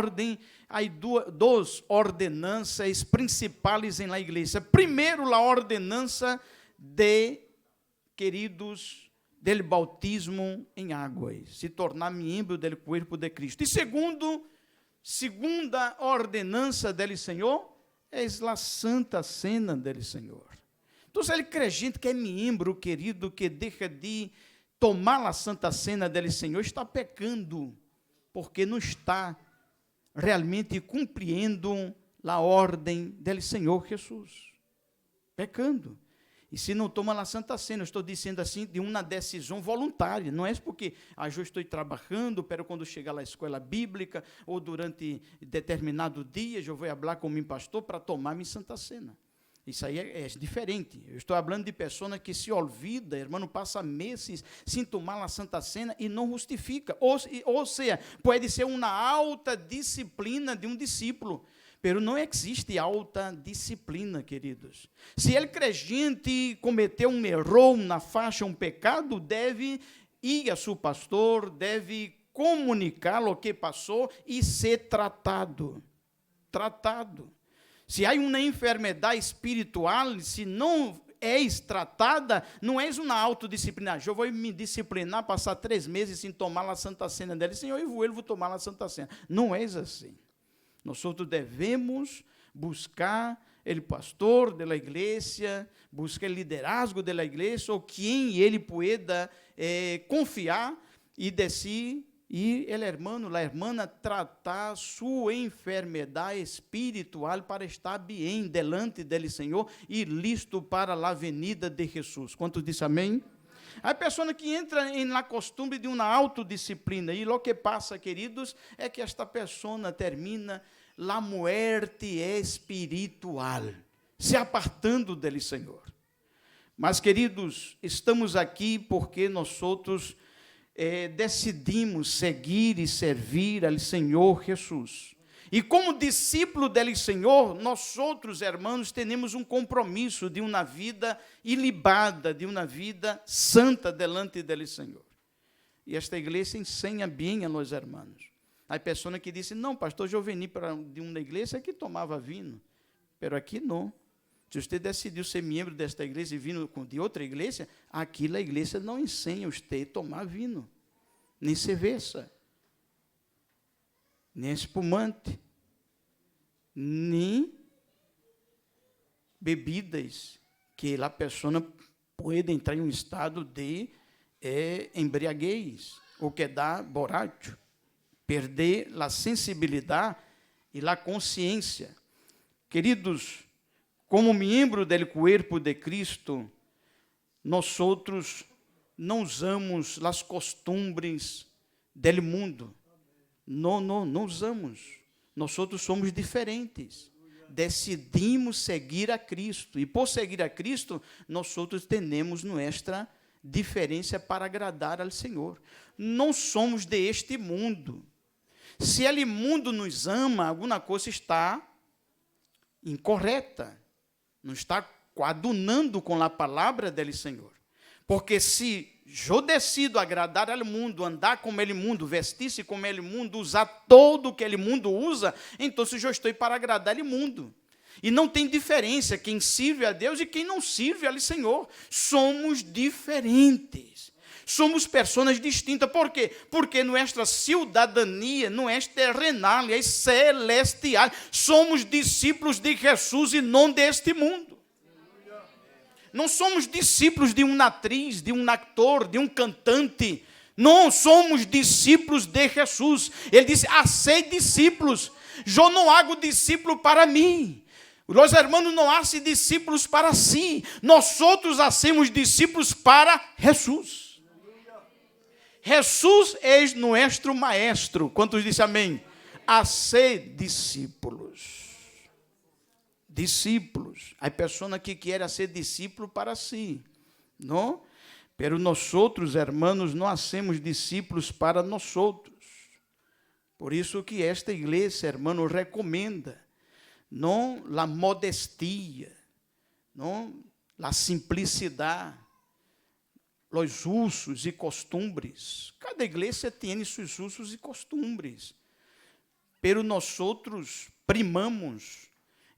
ordem, hay dos ordenanças principais em la igreja. Primeiro, a ordenança de, queridos, del bautismo em águas, se tornar membro do corpo de Cristo. E segunda ordenança dele Senhor, é a Santa Cena dele Senhor. Então, se ele crente que é membro, querido, que deixa de tomar a Santa Cena dele Senhor, está pecando, porque não está realmente cumprindo a ordem dele Senhor Jesus. Pecando. E se não toma a Santa Cena, eu estou dizendo assim, de uma decisão voluntária, não é porque eu estou trabalhando, pero quando chegar à escola bíblica, ou durante determinado dia, eu vou falar com meu pastor para tomar minha Santa Cena. Isso aí é diferente. Eu estou falando de pessoas que se olvida, irmão, passa meses sem tomar a Santa Cena e não justifica. Ou seja, pode ser uma alta disciplina de um discípulo, pero não existe alta disciplina, queridos. Se ele crente cometeu um erro na faixa, um pecado, deve ir a seu pastor, deve comunicar o que passou e ser tratado. Se há uma enfermidade espiritual, se não é tratada, não é uma autodisciplina. Eu vou me disciplinar, passar 3 meses sem tomar a Santa Cena dele, Senhor, eu vou tomar a Santa Cena. Não é assim. Nós devemos buscar o pastor da igreja, buscar o liderazgo da igreja, ou quem ele pueda confiar e decir, e o irmão, a irmã, tratar sua enfermidade espiritual para estar bem delante dele, Senhor, e listo para a venida de Jesus. Quantos dizem amém? A pessoa que entra na costume de uma autodisciplina, e o que passa, queridos, é que esta pessoa termina la muerte espiritual, se apartando dele, Senhor. Mas, queridos, estamos aqui porque nós outros decidimos seguir e servir ao Senhor Jesus. E como discípulo dele, Senhor, nós outros, irmãos, temos um compromisso de uma vida ilibada, de uma vida santa delante dele, Senhor. E esta igreja ensina bem a nós, irmãos. Há pessoas que dizem, não, pastor, eu vim de uma igreja que tomava vinho, mas aqui não. Se você decidiu ser membro desta igreja e vir de outra igreja, aqui a igreja não ensina você a tomar vinho, nem cerveja, nem espumante, nem bebidas que a pessoa pode entrar em um estado de embriaguez, ou quedar borracho, perder a sensibilidade e a consciência. Queridos, como membro do corpo de Cristo, nós outros não usamos as costumes do mundo. Não usamos. Nós outros somos diferentes. Decidimos seguir a Cristo. E por seguir a Cristo, nós outros temos nossa diferença para agradar ao Senhor. Não somos deste mundo. Se ele mundo nos ama, alguma coisa está incorreta. Não está coadunando com a palavra dele, Senhor. Porque se eu decido agradar ao mundo, andar como ele mundo, vestir-se como ele mundo, usar todo o que ele mundo usa, então eu estou para agradar ele mundo. E não tem diferença quem sirve a Deus e quem não sirve ao Senhor. Somos diferentes. Somos pessoas distintas. Por quê? Porque nossa cidadania não é terrenal, é celestial. Somos discípulos de Jesus e não deste mundo. Não somos discípulos de uma atriz, de um ator, de um cantante. Não somos discípulos de Jesus. Ele disse, hacei discípulos. Eu não hago discípulo para mim. Os irmãos não hacem discípulos para si. Nós outros hacemos discípulos para Jesus. Jesus é nosso maestro. Quantos dizem amém? A ser discípulos. Discípulos. Há pessoas que querem ser discípulo para si. Não? Pero nós outros, irmãos, não hacemos discípulos para nós outros. Por isso que esta igreja, irmão, recomenda. Não a modestia. Não a simplicidade. Os usos e costumes. Cada igreja tem seus usos e costumes. pero nós outros primamos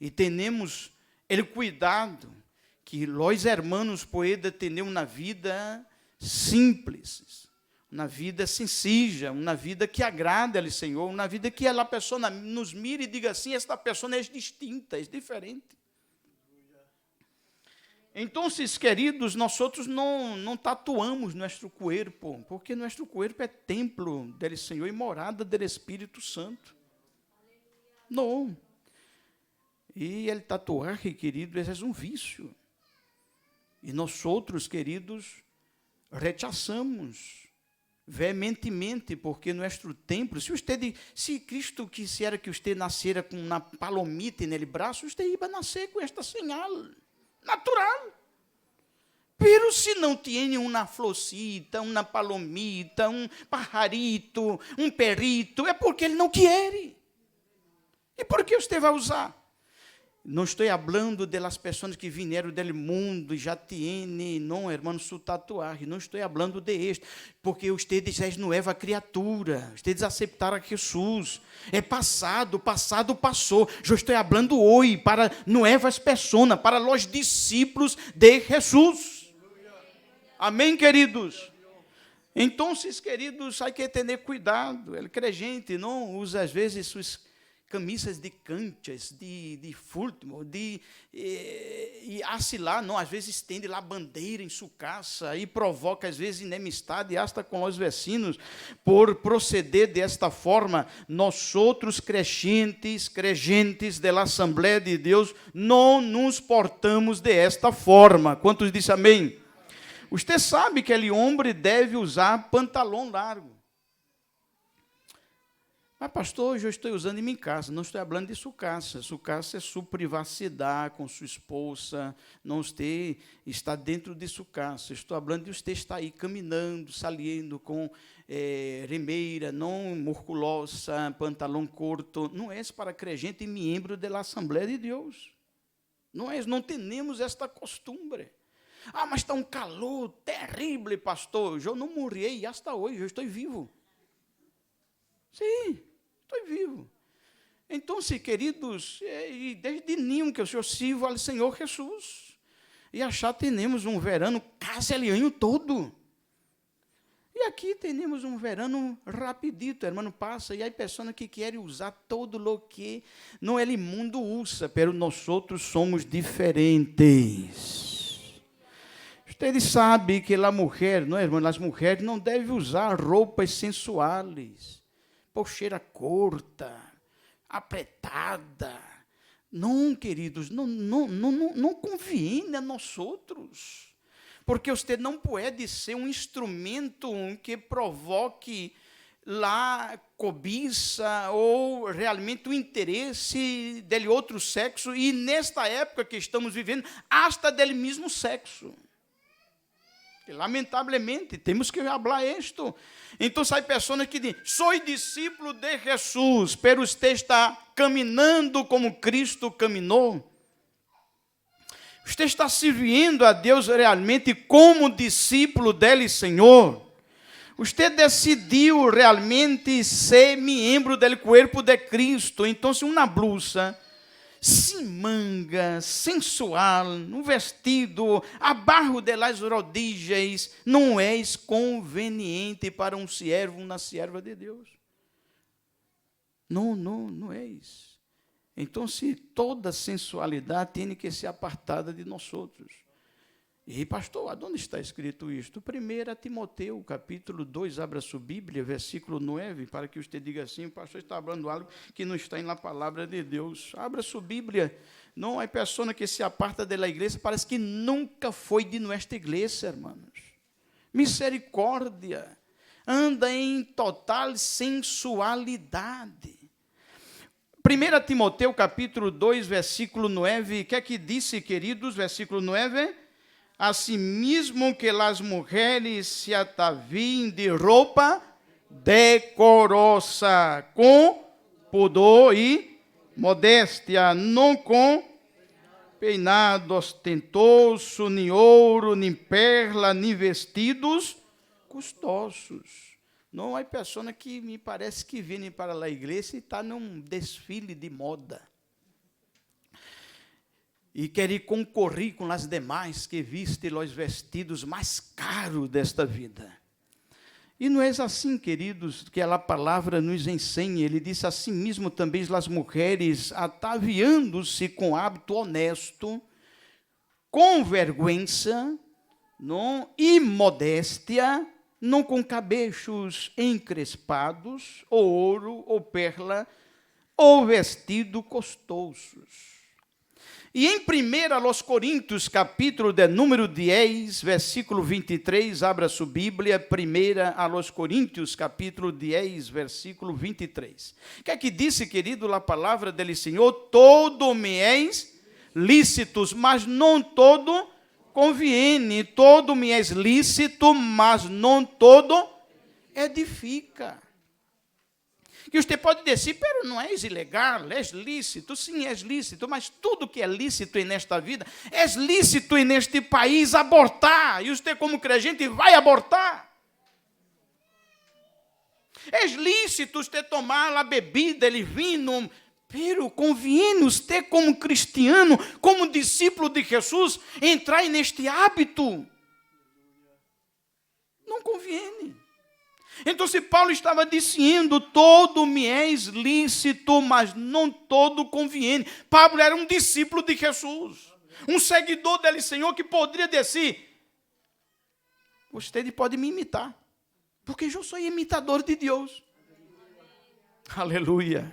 e temos o cuidado que os hermanos puedan ter uma vida simples, uma vida sencilla, uma vida que agrade ao Senhor, uma vida que a pessoa nos mire e diga assim, esta pessoa é distinta, é diferente. Então, queridos, nós outros não tatuamos nosso corpo, porque nosso corpo é templo do Senhor e morada do Espírito Santo. Não. E ele tatuagem, querido, é um vício. E nós outros, queridos, rechaçamos veementemente, porque nosso templo, se Cristo quisera que você nascera com uma palomita no braço, você ia nascer com esta señal natural. Pero se não tem uma florcita, uma palomita, um pajarito, um perrito, é porque ele não quer. E por que você vai usar? Não estou falando das pessoas que vieram do mundo e já têm, não, irmão, sua tatuagem. Não estou falando de isto, porque vocês são nova criatura. Vocês aceitaram a Jesus. É passado, passado passou. Eu estou falando hoje para novas pessoas, para os discípulos de Jesus. Amém, queridos? Então, queridos, há que ter cuidado. O crente não usa, às vezes, suas camisas de canchas, de fútbol, e assim lá, não, às vezes estende lá bandeira em sua casa e provoca, às vezes, enemistade hasta com os vecinos, por proceder desta forma. Nós outros crentes da Assembleia de Deus, não nos portamos desta forma. Quantos dizem amém? Você sabe que aquele homem deve usar pantalão largo. Mas, pastor, hoje eu estou usando em minha casa. Não estou falando de sua casa. Sua casa é sua privacidade com sua esposa. Não está dentro de sua casa. Estou falando de você estar aí caminhando, saliendo com remeira, não musculosa, pantalão curto. Não é para crente e membro da Assembleia de Deus. Não temos esta costumbre. Ah, mas está um calor terrível, pastor. Eu não morri hasta hoje, eu estou vivo. Sim, estou vivo. Então, queridos, desde nenhum que eu sirvo ao Senhor Jesus. E achar temos um verano quase o ano todo. E aqui temos um verano rapidito, irmão, passa. E há pessoas que querem usar todo o que no el mundo usa, pero nós outros somos diferentes. Vocês sabem que a mulher, não é, irmão? As mulheres não devem usar roupas sensuais, pocheira curta, apertada. Não, queridos, não convém a nós outros. Porque você não pode ser um instrumento que provoque lá cobiça ou realmente o interesse dele outro sexo, e nesta época que estamos vivendo, hasta dele mesmo sexo. E, lamentavelmente, temos que falar isto. Então, sai pessoas que dizem, sou discípulo de Jesus, pero você está caminhando como Cristo caminhou. Você está servindo a Deus realmente como discípulo dele, Senhor. Você decidiu realmente ser membro do corpo de Cristo. Então, se uma blusa sem manga, sensual, um vestido abaixo das rodilhas, não é conveniente para um servo, uma serva de Deus. Não é isso. Então, se toda sensualidade tem que ser apartada de nós outros. E, pastor, onde está escrito isto? 1 Timoteu, capítulo 2, abra sua Bíblia, versículo 9, para que você diga assim, o pastor está falando algo que não está na palavra de Deus. Abra sua Bíblia. Não há pessoa que se aparta da igreja, parece que nunca foi de nossa igreja, irmãos. Misericórdia. Anda em total sensualidade. 1 Timoteu, capítulo 2, versículo 9, o que é que disse, queridos? Versículo 9. Asimismo que as mulheres se ataviem de roupa decorosa, com pudor e modéstia, não com peinado ostentoso, nem ouro, nem perla, nem vestidos custosos. Não há pessoas que me parece que vêm para a igreja e estão num desfile de moda. E querem concorrer com as demais que vestem os vestidos mais caros desta vida. E não é assim, queridos, que a palavra nos ensina. Ele disse assim mesmo também as mulheres, ataviando-se com hábito honesto, com vergonha, não, e modéstia, não com cabelos encrespados, ou ouro, ou perla, ou vestido custosos. E em 1 Coríntios, capítulo de número 10, versículo 23, abra sua Bíblia, 1 Coríntios, capítulo 10, versículo 23. O que é que disse, querido, a palavra dele, Senhor? Todo me és lícitos, mas não todo conviene. Todo me és lícito, mas não todo edifica. Que você pode dizer, pero não és ilegal, és lícito. Sim, és lícito, mas tudo que é lícito nesta vida, é lícito neste país abortar. E você, como crente, vai abortar. É lícito você tomar a bebida, o vinho, pero conviene você, como cristiano, como discípulo de Jesus, entrar neste hábito. Não conviene. Então, se Paulo estava dizendo, todo me és lícito, mas não todo conviene. Paulo era um discípulo de Jesus, um seguidor dele, Senhor, que poderia dizer, você pode me imitar, porque eu sou imitador de Deus. Aleluia.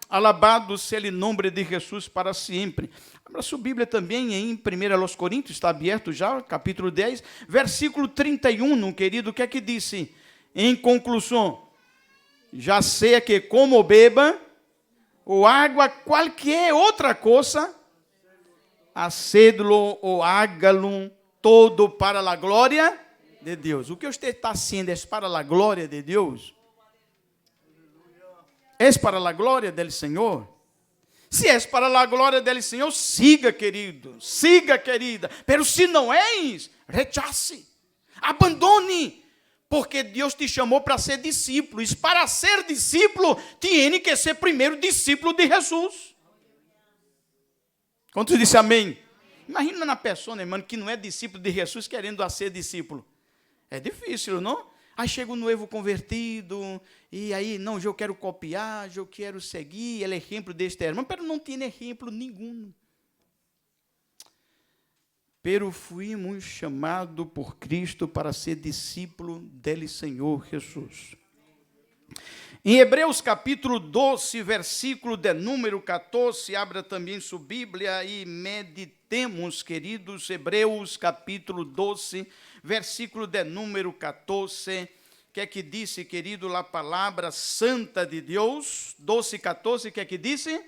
Alabado seja o nome de Jesus para sempre. Abra sua Bíblia também em 1 Coríntios, está aberto já, capítulo 10, versículo 31, querido, o que é que disse? Em conclusão, já sei que como beba, ou água, qualquer outra coisa, hacedlo ou hágalo todo para a glória de Deus. O que você está sendo é para a glória de Deus? É para a glória do Senhor? Se é para a glória do Senhor, siga, querido, siga, querida. Mas se não és, rechace, abandone. Porque Deus te chamou para ser discípulo. E para ser discípulo, tem que ser primeiro discípulo de Jesus. Quantos dizem amém? Imagina uma pessoa, irmão, que não é discípulo de Jesus, querendo ser discípulo. É difícil, não? Aí chega um noivo convertido, e aí, não, eu quero copiar, eu quero seguir, ele é exemplo deste irmão, mas não tem exemplo nenhum. Pero fuimos chamados por Cristo para ser discípulo dele, Senhor Jesus. Em Hebreus capítulo 12, versículo de número 14, abra também sua Bíblia e meditemos, queridos, Hebreus capítulo 12, versículo de número 14, que é que disse, querido, a palavra santa de Deus, 12, 14, que é que disse?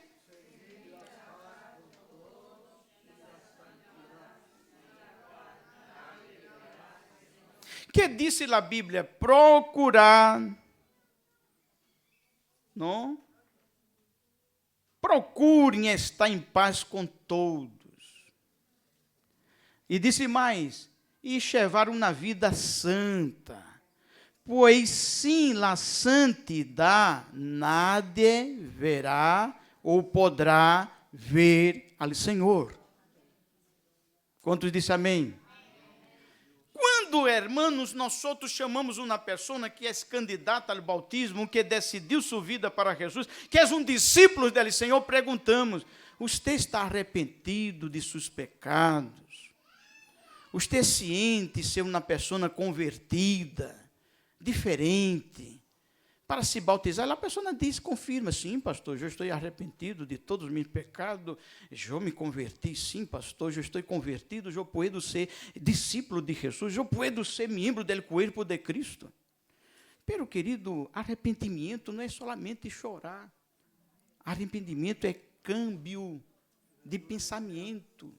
Que disse a Bíblia? Procurar, não? Procurem estar em paz com todos. E disse mais, e levar uma vida santa, pois sim, a santidade nadie verá ou poderá ver ao Senhor. Quantos disse amém? Quando, irmãos, nós outros chamamos uma pessoa que é candidata ao bautismo, que decidiu sua vida para Jesus, que é um discípulo dele, Senhor, perguntamos, você está arrependido de seus pecados? Você sente ser uma pessoa convertida, diferente, para se bautizar? A pessoa diz, confirma, sim, pastor, eu estou arrependido de todos os meus pecados, eu me converti, sim, pastor, eu estou convertido, eu posso ser discípulo de Jesus, eu posso ser membro do corpo de Cristo. Pero, querido, arrependimento não é somente chorar, arrependimento é câmbio de pensamento.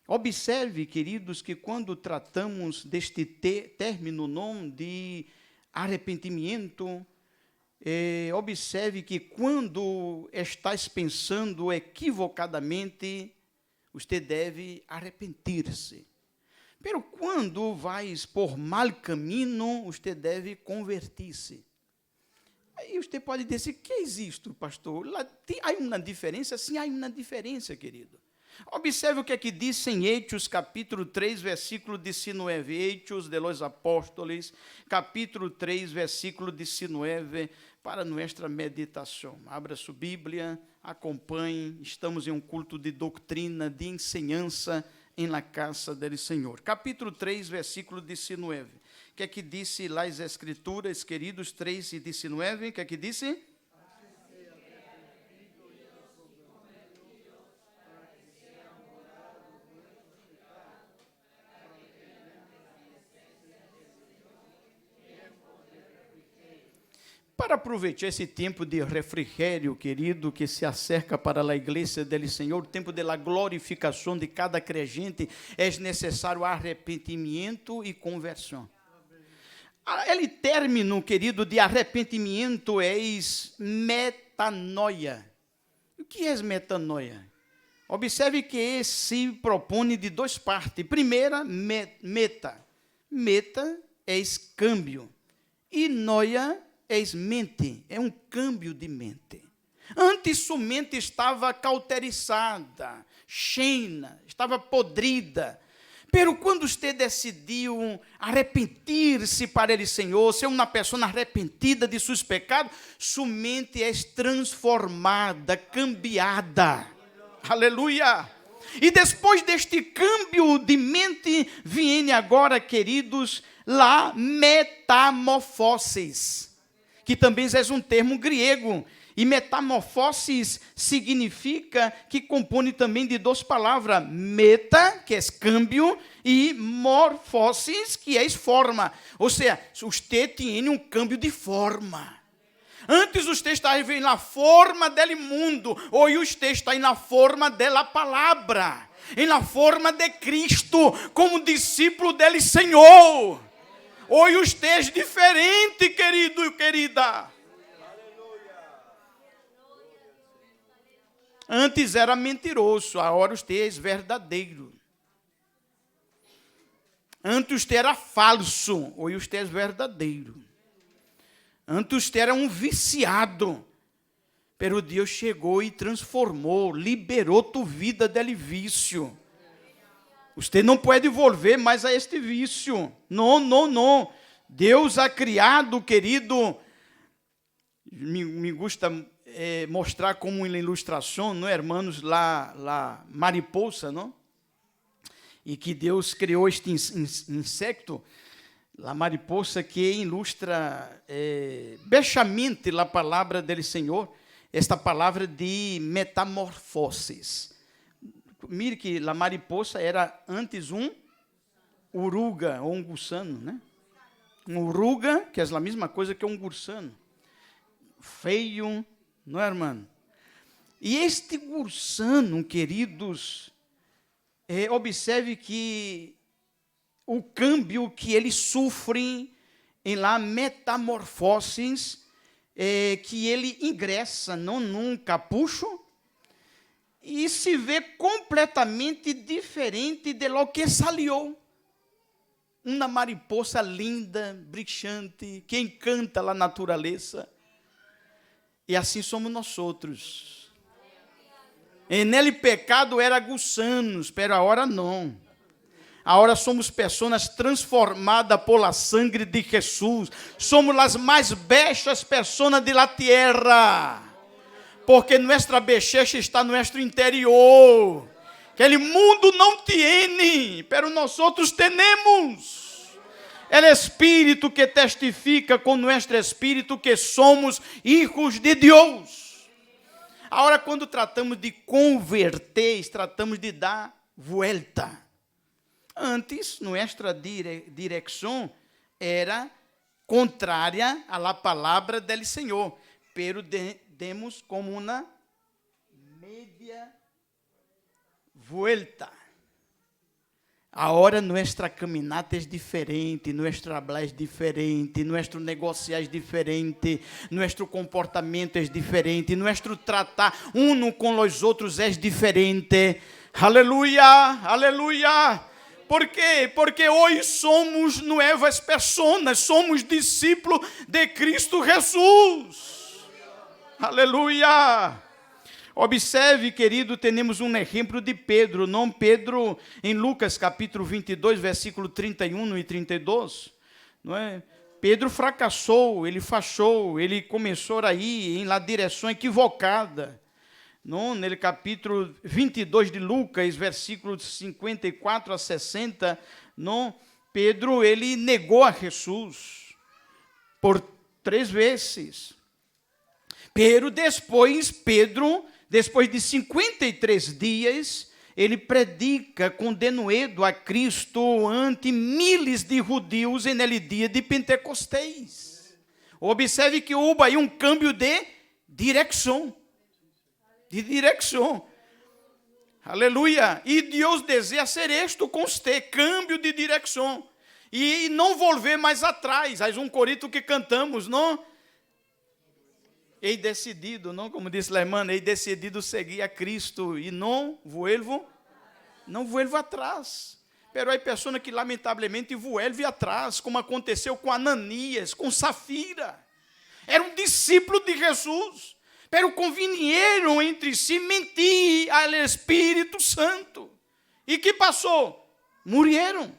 Observe, queridos, que quando tratamos deste término não de arrependimento, observe que quando estás pensando equivocadamente, você deve arrepender-se. Pero quando vais por mal caminho, você deve convertir-se. Aí você pode dizer, que é isto, pastor? Há uma diferença? Sim, há uma diferença, querido. Observe o que é que diz em Hechos, capítulo 3, versículo 19. Hechos de los Apóstoles, capítulo 3, versículo 19, para nossa meditação. Abra sua Bíblia, acompanhe. Estamos em um culto de doutrina, de ensinança em la casa del Senhor. Capítulo 3, versículo 19. O que é que disse lá as Escrituras, queridos? 3 e 19. O que é que disse? Para aproveitar esse tempo de refrigério, querido, que se acerca para a igreja do Senhor, o tempo da glorificação de cada crente, é necessário arrependimento e conversão. Ele término, querido, de arrependimento é metanoia. O que é metanoia? Observe que se propõe de duas partes. Primeira, meta. Meta é câmbio. E noia é mente, é um câmbio de mente. Antes sua mente estava cauterizada, cheia, estava podrida. Pero quando você decidiu arrepender-se para o Senhor, ser uma pessoa arrependida de seus pecados, sua mente é transformada, cambiada. Aleluia! E depois deste câmbio de mente, vem agora, queridos, lá metamorfoses, que também é um termo grego. E metamorfoses significa que compõe também de duas palavras, meta, que é câmbio, e morfoses, que é forma. Ou seja, você tem um câmbio de forma. Antes você estava na forma do mundo, hoje você está na forma da palavra, na forma de Cristo, como discípulo dele, Senhor. Hoje você é diferente, querido e querida. Antes era mentiroso, agora você é verdadeiro. Antes você era falso, hoje você é verdadeiro. Antes você era um viciado, pero Deus chegou e transformou, liberou tua vida dele vício. Você não pode volver mais a este vício. Não, não, não. Deus ha criado, querido, me gusta mostrar como uma ilustração, não é, irmãos, lá mariposa, não? E que Deus criou este insecto, a mariposa, que ilustra bechamente a palavra do Senhor, esta palavra de metamorfoses. Mire que a mariposa era antes um uruga ou um gusano, né? Um uruga, que é a mesma coisa que um gusano. Feio, não é, irmão? E este gusano, queridos, observe que o câmbio que ele sofre em lá metamorfoses, que ele ingressa num capucho e se vê completamente diferente de lo que salió. Uma mariposa linda, brilhante, que encanta a natureza. E assim somos nós outros. E nele pecado era gusanos, pero agora não. Agora somos pessoas transformadas por la sangre de Jesus. Somos as mais belas pessoas de la tierra. Porque nossa beleza está no nosso interior. Aquele mundo não tem, pero nós outros temos. É o Espírito que testifica com nosso Espírito que somos hijos de Deus. Agora, quando tratamos de converter, tratamos de dar vuelta. Antes, nossa direção era contrária à palavra do Senhor, pero demos como uma media vuelta. Agora nossa caminhada é diferente, nosso hablar é diferente, nosso negociar é diferente, nosso comportamento é diferente, nosso tratar com os outros é diferente. Aleluia, aleluia. Por quê? Porque hoje somos nuevas pessoas, somos discípulos de Cristo Jesus. Aleluia! Observe, querido, temos um exemplo de Pedro, não Pedro, em Lucas capítulo 22, versículo 31 e 32, não é? Pedro fracassou, ele fachou, ele começou a ir em direção equivocada. No capítulo 22 de Lucas, versículos 54 a 60, Pedro, ele negou a Jesus por 3 vezes. Pero depois de 53 dias, ele predica com denuedo a Cristo ante miles de judeus naquele dia de Pentecostés. Observe que houve aí um câmbio de direção. Aleluia. E Deus deseja ser isto com você, câmbio de direção. E não volver mais atrás. Há um corito que cantamos, não? Hei decidido, não, como disse a irmã, hei decidido seguir a Cristo e não vuelvo atrás. Pero há pessoas que lamentavelmente vuelve atrás, como aconteceu com Ananias, com Safira. Era um discípulo de Jesus, pero convinieron entre si mentir ao Espírito Santo. E que passou? Morreram.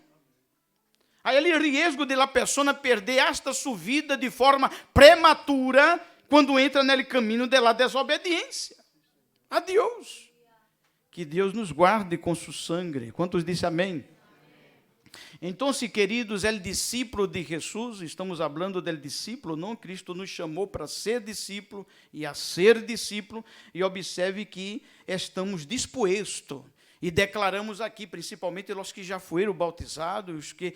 Há o risco de a pessoa perder esta sua vida de forma prematura, quando entra nele caminho da desobediência a Deus. Que Deus nos guarde com seu sangue. Quantos dizem amém? Então, queridos, o discípulo de Jesus, estamos falando do discípulo, não? Cristo nos chamou para ser discípulo e a ser discípulo, e observe que estamos dispostos, e declaramos aqui, principalmente os que já foram bautizados, os que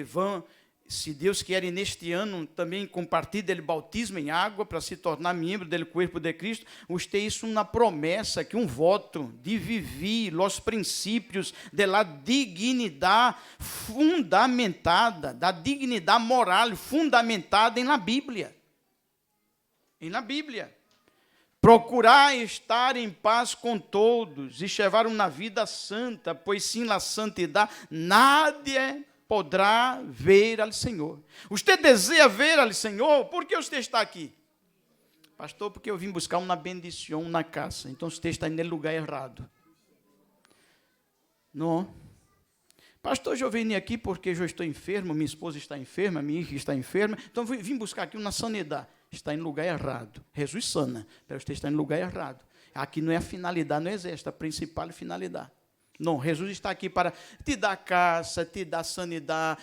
vão, se Deus quer, neste ano, também compartilhar o batismo em água, para se tornar membro do corpo de Cristo, você isso uma promessa, que um voto de viver os princípios da dignidade fundamentada, da dignidade moral fundamentada na Bíblia. Na Bíblia. Procurar estar em paz com todos e levar uma vida santa, pois sem a santidade, nadie poderá ver ao Senhor. Você deseja ver ao Senhor? Por que você está aqui? Pastor, porque eu vim buscar uma bendição na casa. Então você está no lugar errado. Não. Pastor, eu vim aqui porque eu estou enfermo, minha esposa está enferma, minha filha está enferma. Então eu vim buscar aqui uma sanidade. Está em lugar errado. Jesus sana, mas você está em lugar errado. Aqui não é a finalidade, não é esta, a principal finalidade. Não, Jesus está aqui para te dar casa, te dar sanidade.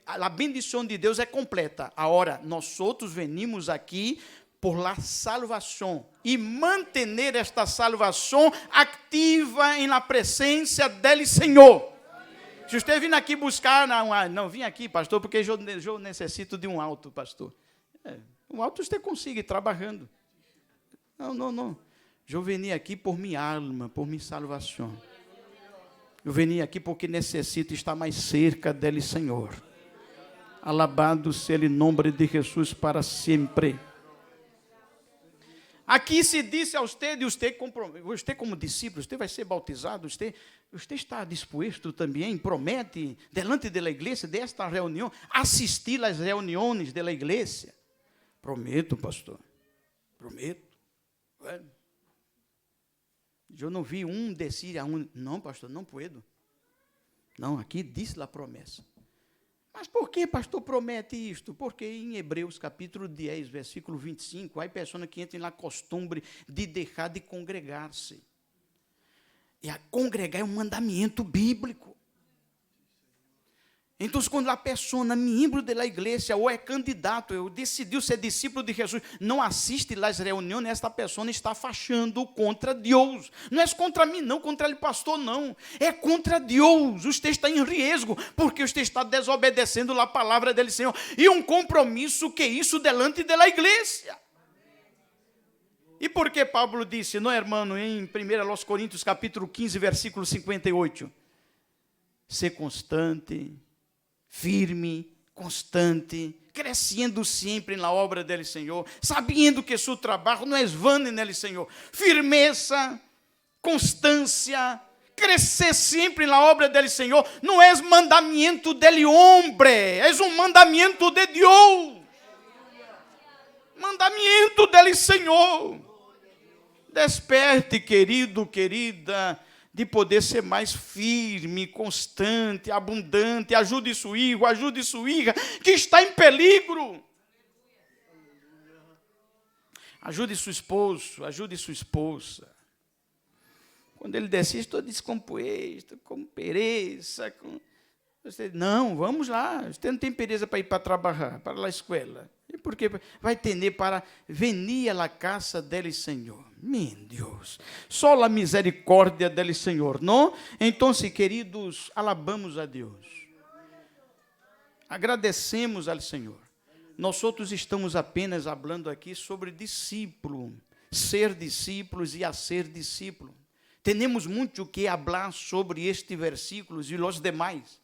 A bendição de Deus é completa. Agora, nós outros venimos aqui por la salvação e manter esta salvação ativa em la presença dele, Senhor. Amém. Se você vir aqui buscar, não vim aqui, pastor, porque eu necessito de um alto, pastor. Um alto você consegue trabalhando. Não. Eu vim aqui por minha alma, por minha salvação. Eu vim aqui porque necessito estar mais cerca dele, Senhor. Alabado seja o nome de Jesus para sempre. Aqui se disse a você como discípulo, você vai ser bautizado, você está disposto também, promete, delante da igreja, desta reunião, assistir às reuniões da igreja. Prometo, pastor. Prometo. Eu não vi descer a não, pastor, não puedo. Não, aqui diz a promessa. Mas por que, pastor, promete isto? Porque em Hebreus capítulo 10, versículo 25, há pessoas que entram na costumbre de deixar de congregar-se. E a congregar é um mandamento bíblico. Então, quando a pessoa, membro da igreja, ou é candidato, ou decidiu ser discípulo de Jesus, não assiste às reuniões, esta pessoa está fachando contra Deus. Não é contra mim, não, contra o pastor, não. É contra Deus. Você está em risco, porque você está desobedecendo a palavra dele, Senhor. E um compromisso que isso delante da igreja. E por que Paulo disse, não, irmão, em 1 Coríntios capítulo 15, versículo 58? Ser constante, firme, constante, crescendo sempre na obra dele, Senhor, sabendo que seu trabalho não é vano nele, Senhor. Firmeza, constância, crescer sempre na obra del Senhor não é mandamento del hombre, é um mandamento de Deus. Mandamento del Senhor. Desperte, querido, querida, de poder ser mais firme, constante, abundante. Ajude sua filha, que está em perigo. Ajude seu esposo, ajude sua esposa. Quando ele desce, estou descomposto, com pereza. Você, não, vamos lá. Você não tem pereza para ir para trabalhar, para a escola. E por quê? Vai ter para venir à casa dele, Senhor. Meu Deus, só a misericórdia dele, Senhor, não? Então, queridos, alabamos a Deus. Agradecemos ao Senhor. Nós outros estamos apenas falando aqui sobre discípulo, ser discípulos e a ser discípulo. Temos muito que falar sobre este versículo e os demais.